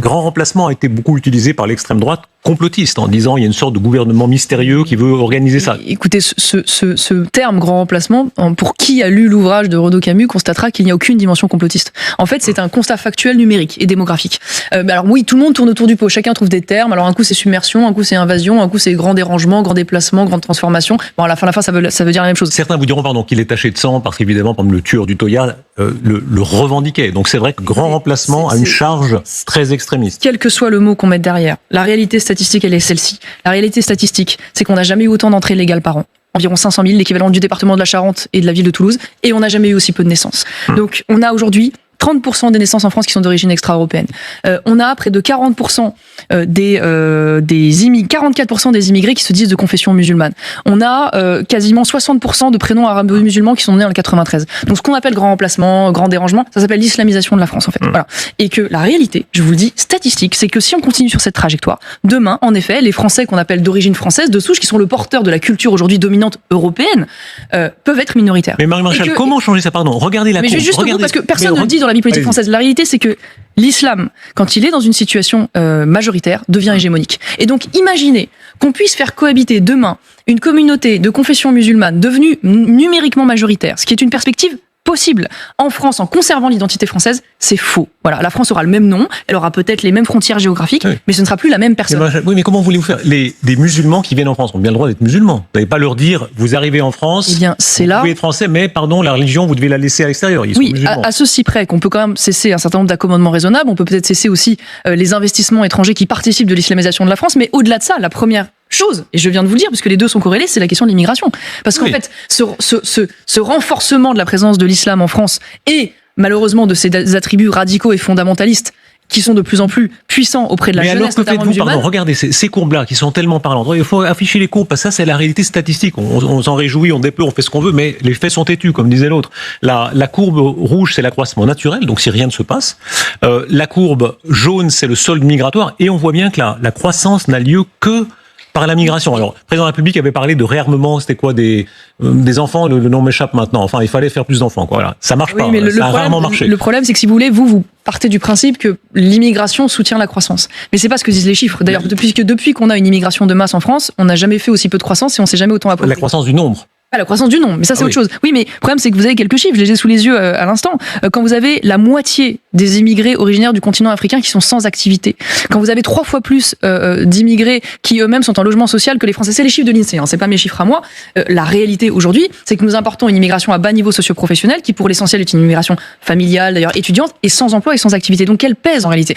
Grand remplacement a été beaucoup utilisé par l'extrême droite complotiste en disant il y a une sorte de gouvernement mystérieux qui veut organiser ça. Écoutez, ce terme grand remplacement, pour qui a lu l'ouvrage de Renaud Camus, constatera qu'il n'y a aucune dimension complotiste. En fait, c'est un constat factuel numérique et démographique. Alors oui, tout le monde tourne autour du pot, chacun trouve des termes. Alors un coup c'est submersion, un coup c'est invasion, un coup c'est grand dérangement, grand déplacement, grande transformation. Bon, à la fin, ça veut dire la même chose. Certains vous diront pardon qu'il est taché de sang parce qu'évidemment, par exemple, le tueur d'Utoya le revendiquait. Donc c'est vrai que grand remplacement a une charge très extrémiste. Quel que soit le mot qu'on mette derrière, la réalité statistique, elle est celle-ci. La réalité statistique, c'est qu'on n'a jamais eu autant d'entrées légales par an. Environ 500 000, l'équivalent du département de la Charente et de la ville de Toulouse. Et on n'a jamais eu aussi peu de naissances. Donc on a aujourd'hui 30% des naissances en France qui sont d'origine extra-européenne. On a près de 40% 44% des immigrés qui se disent de confession musulmane. On a quasiment 60% de prénoms arabo-musulmans qui sont nés en 93. Donc ce qu'on appelle grand remplacement, grand dérangement, ça s'appelle l'islamisation de la France en fait. Voilà. Et que la réalité, je vous le dis, statistique, c'est que si on continue sur cette trajectoire, demain, en effet, les Français qu'on appelle d'origine française, de souche, qui sont le porteur de la culture aujourd'hui dominante européenne, peuvent être minoritaires. Mais Marie Marchal, comment changer ça? Pardon, regardez la courbe. Mais juste parce que personne ne le dit dans la vie politique française. La réalité, c'est que l'islam, quand il est dans une situation majoritaire, devient hégémonique. Et donc, imaginez qu'on puisse faire cohabiter demain une communauté de confession musulmane devenue numériquement majoritaire, ce qui est une perspective possible en France en conservant l'identité française, c'est faux. Voilà, la France aura le même nom, elle aura peut-être les mêmes frontières géographiques, mais ce ne sera plus la même personne. Oui, mais comment voulez-vous faire? Des musulmans qui viennent en France ont bien le droit d'être musulmans. Vous n'allez pas leur dire, vous arrivez en France, eh bien, c'est vous là... pouvez être français, mais pardon, la religion, vous devez la laisser à l'extérieur. Ils sont musulmans. À ceci près qu'on peut quand même cesser un certain nombre d'accommodements raisonnables, on peut peut-être cesser aussi les investissements étrangers qui participent de l'islamisation de la France, mais au-delà de ça, la première chose, et je viens de vous le dire, parce que les deux sont corrélés, c'est la question de l'immigration. Parce qu'en fait, ce renforcement de la présence de l'islam en France et malheureusement de ses attributs radicaux et fondamentalistes qui sont de plus en plus puissants auprès de la jeunesse, notamment musulmane. Pardon, regardez ces courbes-là qui sont tellement parlantes. Il faut afficher les courbes, parce que ça, c'est la réalité statistique. On s'en réjouit, on déplore, on fait ce qu'on veut, mais les faits sont têtus, comme disait l'autre. La courbe rouge, c'est l'accroissement naturel, donc si rien ne se passe. La courbe jaune, c'est le solde migratoire, et on voit bien que la croissance n'a lieu que par la migration. Alors, le président de la République avait parlé de réarmement, c'était quoi, des enfants, le nom m'échappe maintenant. Enfin, il fallait faire plus d'enfants, quoi. Voilà. Ça marche pas, ça a rarement marché. Le problème, c'est que si vous voulez, vous partez du principe que l'immigration soutient la croissance. Mais c'est pas ce que disent les chiffres. D'ailleurs, depuis qu'on a une immigration de masse en France, on n'a jamais fait aussi peu de croissance et on s'est jamais autant approprié. La croissance du nombre. La croissance du nombre, mais ça c'est autre chose. Oui, mais le problème c'est que vous avez quelques chiffres, je les ai sous les yeux à l'instant. Quand vous avez la moitié des immigrés originaires du continent africain qui sont sans activité, quand vous avez 3 fois plus d'immigrés qui eux-mêmes sont en logement social que les Français, c'est les chiffres de l'INSEE, c'est pas mes chiffres à moi. La réalité aujourd'hui, c'est que nous importons une immigration à bas niveau socio-professionnel qui pour l'essentiel est une immigration familiale, d'ailleurs étudiante, et sans emploi et sans activité. Donc elle pèse en réalité.